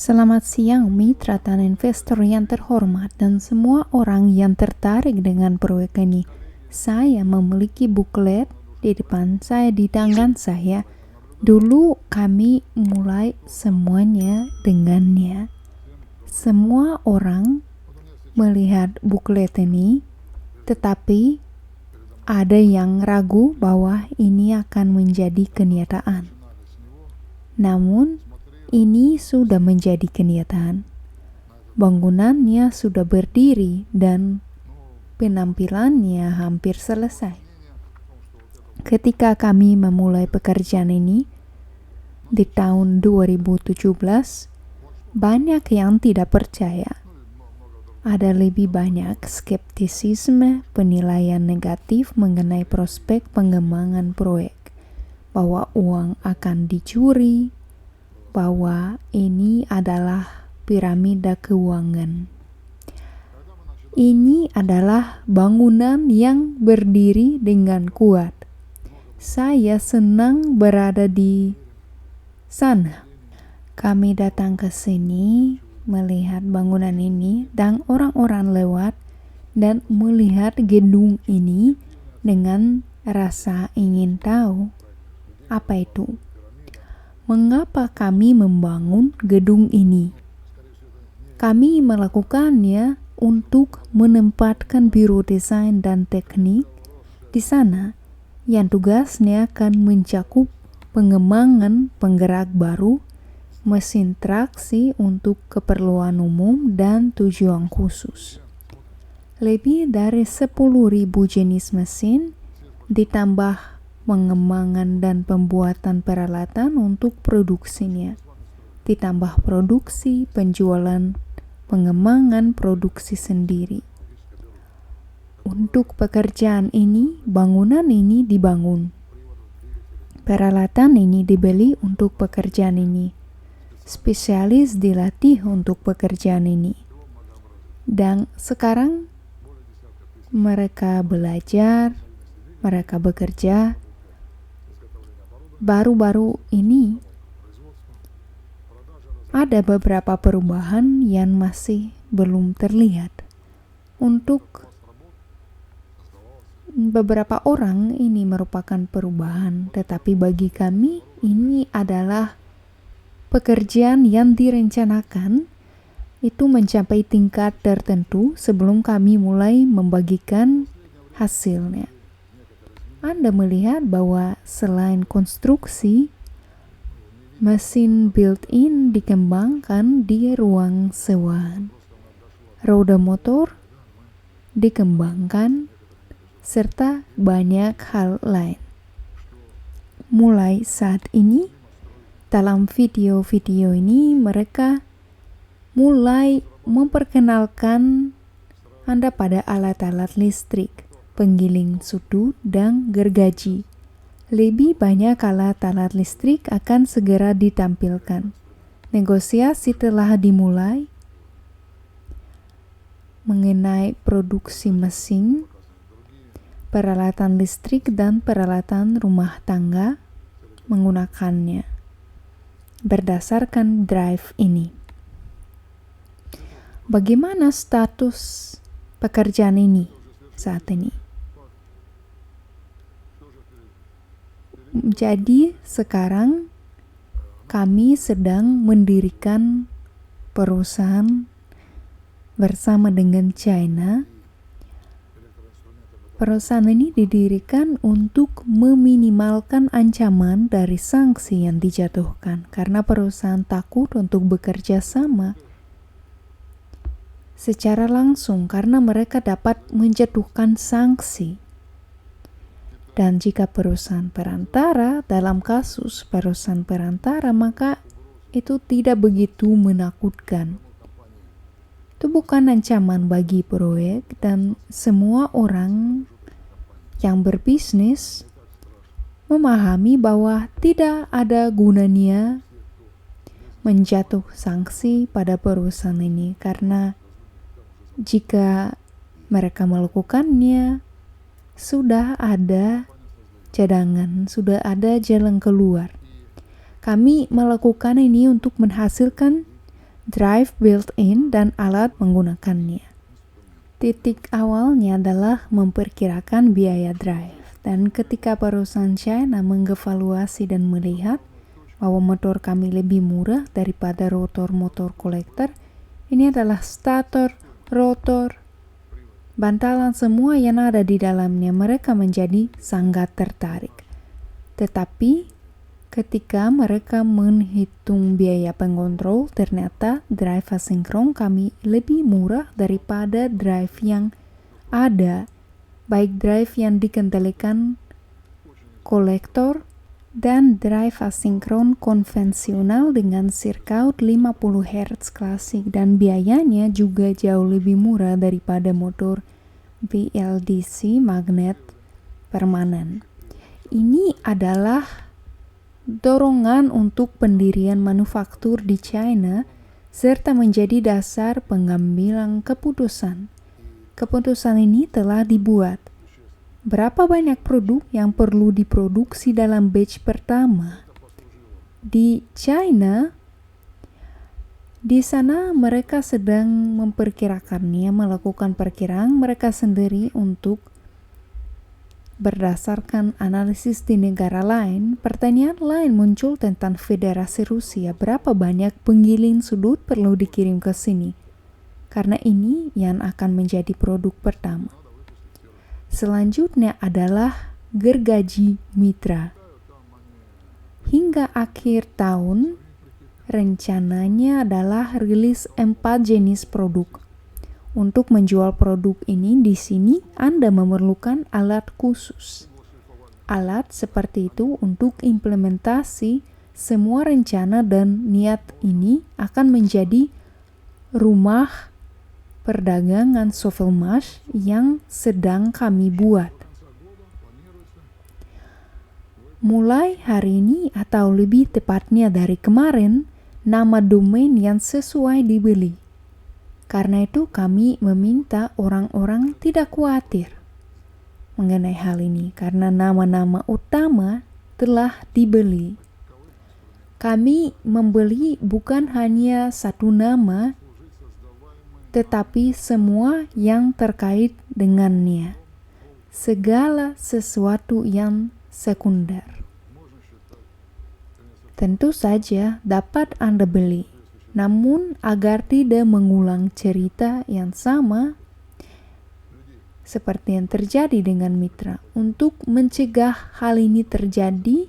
Selamat siang mitra dan investor yang terhormat dan semua orang yang tertarik dengan proyek ini. Saya memiliki buklet di depan saya, di tangan saya. Dulu kami mulai semuanya dengannya. Semua orang melihat buklet ini, tetapi ada yang ragu bahwa ini akan menjadi kenyataan. Namun, ini sudah menjadi kenyataan. Bangunannya sudah berdiri dan penampilannya hampir selesai. Ketika kami memulai pekerjaan ini di tahun 2017, banyak yang tidak percaya. Ada lebih banyak skeptisisme, penilaian negatif mengenai prospek pengembangan proyek, bahwa uang akan dicuri, bahwa ini adalah piramida keuangan. Ini adalah bangunan yang berdiri dengan kuat. Saya senang berada di sana. Kami datang ke sini melihat bangunan ini dan orang-orang lewat dan melihat gedung ini dengan rasa ingin tahu apa itu. Mengapa kami membangun gedung ini? Kami melakukannya untuk menempatkan biro desain dan teknik di sana yang tugasnya akan mencakup pengembangan penggerak baru, mesin traksi untuk keperluan umum dan tujuan khusus. Lebih dari 10.000 jenis mesin ditambah pengembangan dan pembuatan peralatan untuk produksinya, ditambah produksi, penjualan, pengembangan produksi sendiri. Untuk pekerjaan ini, bangunan ini dibangun. Peralatan ini dibeli untuk pekerjaan ini. Spesialis dilatih untuk pekerjaan ini. Dan sekarang mereka belajar, mereka bekerja. Baru-baru ini ada beberapa perubahan yang masih belum terlihat. Untuk beberapa orang ini merupakan perubahan, tetapi bagi kami ini adalah pekerjaan yang direncanakan itu mencapai tingkat tertentu sebelum kami mulai membagikan hasilnya. Anda melihat bahwa selain konstruksi, mesin built-in dikembangkan di ruang sewaan. Roda motor dikembangkan, serta banyak hal lain. Mulai saat ini, dalam video-video ini mereka mulai memperkenalkan Anda pada alat-alat listrik, penggiling sudut dan gergaji. Lebih banyak alat-alat listrik akan segera ditampilkan. Negosiasi telah dimulai mengenai produksi mesin, peralatan listrik dan peralatan rumah tangga menggunakannya berdasarkan drive ini. Bagaimana status pekerjaan ini saat ini? Jadi sekarang kami sedang mendirikan perusahaan bersama dengan China. Perusahaan ini didirikan untuk meminimalkan ancaman dari sanksi yang dijatuhkan karena perusahaan takut untuk bekerja sama secara langsung karena mereka dapat menjatuhkan sanksi. Dan jika perusahaan perantara, dalam kasus perusahaan perantara, maka itu tidak begitu menakutkan. Itu bukan ancaman bagi proyek dan semua orang yang berbisnis memahami bahwa tidak ada gunanya menjatuh sanksi pada perusahaan ini karena jika mereka melakukannya, sudah ada cadangan, sudah ada jalan keluar. Kami melakukan ini untuk menghasilkan drive built-in, dan alat menggunakannya. Titik awalnya adalah memperkirakan biaya drive. Dan ketika perusahaan China mengevaluasi dan melihat bahwa motor kami lebih murah daripada rotor motor kolektor, ini adalah stator, rotor, bantalan, semua yang ada di dalamnya, mereka menjadi sangat tertarik. Tetapi ketika mereka menghitung biaya pengontrol, ternyata drive asinkron kami lebih murah daripada drive yang ada, baik drive yang dikendalikan kolektor dan drive asinkron konvensional dengan sirkuit 50 Hz klasik, dan biayanya juga jauh lebih murah daripada motor BLDC magnet permanen. Ini adalah dorongan untuk pendirian manufaktur di China serta menjadi dasar pengambilan keputusan. Keputusan ini telah dibuat. Berapa banyak produk yang perlu diproduksi dalam batch pertama? Di China, di sana mereka sedang memperkirakannya, melakukan perkiraan mereka sendiri untuk berdasarkan analisis di negara lain. Pertanyaan lain muncul tentang Federasi Rusia. Berapa banyak penggiling sudut perlu dikirim ke sini? Karena ini yang akan menjadi produk pertama. Selanjutnya adalah gergaji mitra. Hingga akhir tahun, rencananya adalah rilis 4 jenis produk. Untuk menjual produk ini di sini, Anda memerlukan alat khusus. Alat seperti itu untuk implementasi semua rencana dan niat ini akan menjadi rumah perdagangan Sovelmash yang sedang kami buat. Mulai hari ini, atau lebih tepatnya dari kemarin, nama domain yang sesuai dibeli. Karena itu kami meminta orang-orang tidak khawatir mengenai hal ini, karena nama-nama utama telah dibeli. Kami membeli bukan hanya satu nama, tetapi semua yang terkait dengannya, segala sesuatu yang sekunder. Tentu saja dapat Anda beli, namun agar tidak mengulang cerita yang sama seperti yang terjadi dengan mitra, untuk mencegah hal ini terjadi,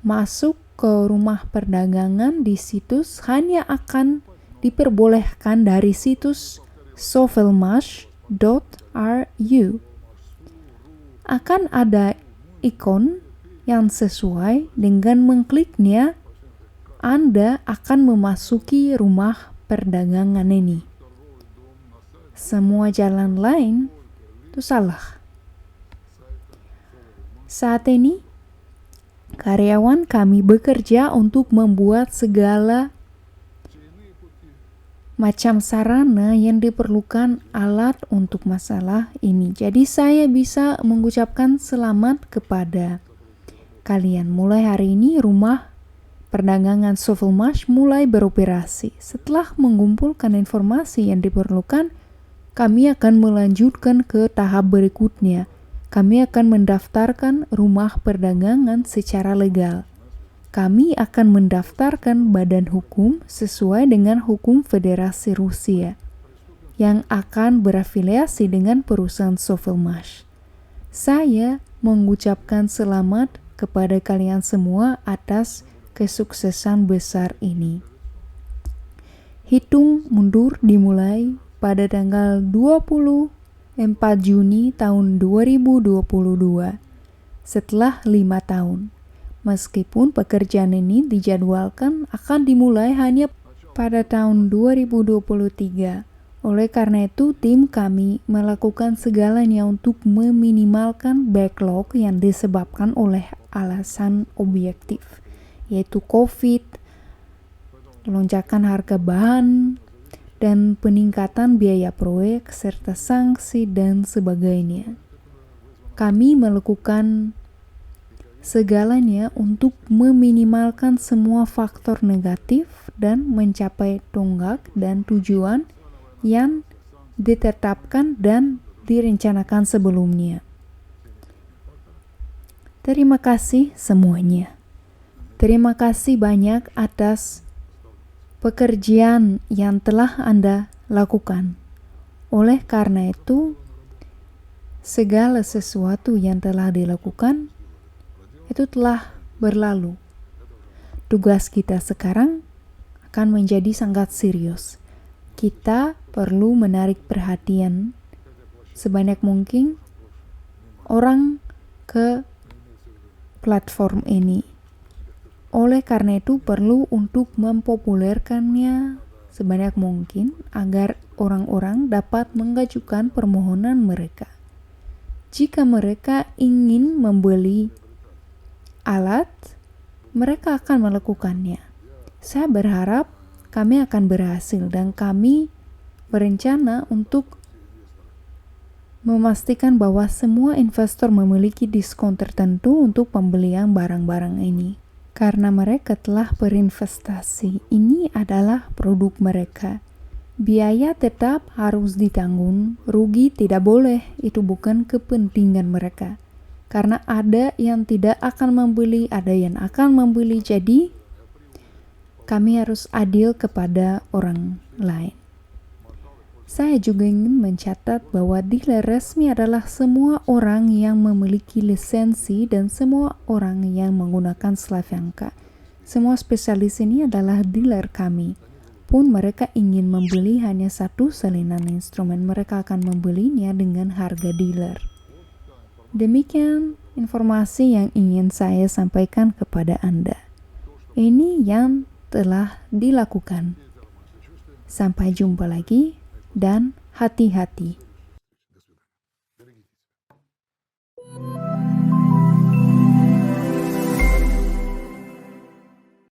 masuk ke rumah perdagangan di situs hanya akan diperbolehkan dari situs sovelmash.ru. Akan ada ikon yang sesuai, dengan mengkliknya Anda akan memasuki rumah perdagangan ini. Semua jalan lain itu salah. Saat ini karyawan kami bekerja untuk membuat segala macam sarana yang diperlukan alat untuk masalah ini. Jadi saya bisa mengucapkan selamat kepada kalian. Mulai hari ini rumah perdagangan Sovelmash mulai beroperasi. Setelah mengumpulkan informasi yang diperlukan, kami akan melanjutkan ke tahap berikutnya. Kami akan mendaftarkan rumah perdagangan secara legal. Kami akan mendaftarkan badan hukum sesuai dengan hukum Federasi Rusia yang akan berafiliasi dengan perusahaan Sovelmash. Saya mengucapkan selamat kepada kalian semua atas kesuksesan besar ini. Hitung mundur dimulai pada tanggal 24 Juni tahun 2022, setelah 5 tahun. Meskipun pekerjaan ini dijadwalkan akan dimulai hanya pada tahun 2023. Oleh karena itu, tim kami melakukan segalanya untuk meminimalkan backlog yang disebabkan oleh alasan objektif, yaitu COVID, lonjakan harga bahan, dan peningkatan biaya proyek, serta sanksi dan sebagainya. Kami melakukan segalanya untuk meminimalkan semua faktor negatif dan mencapai tonggak dan tujuan yang ditetapkan dan direncanakan sebelumnya. Terima kasih semuanya. Terima kasih banyak atas pekerjaan yang telah Anda lakukan. Oleh karena itu, segala sesuatu yang telah dilakukan itu telah berlalu. Tugas kita sekarang akan menjadi sangat serius. Kita perlu menarik perhatian sebanyak mungkin orang ke platform ini. Oleh karena itu perlu untuk mempopulerkannya sebanyak mungkin agar orang-orang dapat mengajukan permohonan mereka. Jika mereka ingin membeli alat, mereka akan melakukannya. Saya berharap kami akan berhasil dan kami berencana untuk memastikan bahwa semua investor memiliki diskon tertentu untuk pembelian barang-barang ini. Karena mereka telah berinvestasi, ini adalah produk mereka. Biaya tetap harus ditanggung, rugi tidak boleh, itu bukan kepentingan mereka. Karena ada yang tidak akan membeli, ada yang akan membeli, jadi kami harus adil kepada orang lain. Saya juga ingin mencatat bahwa dealer resmi adalah semua orang yang memiliki lisensi dan semua orang yang menggunakan Slavyanka. Semua spesialis ini adalah dealer kami. Pun mereka ingin membeli hanya satu salinan instrumen, mereka akan membelinya dengan harga dealer. Demikian informasi yang ingin saya sampaikan kepada Anda. Ini yang telah dilakukan. Sampai jumpa lagi. Dan hati-hati.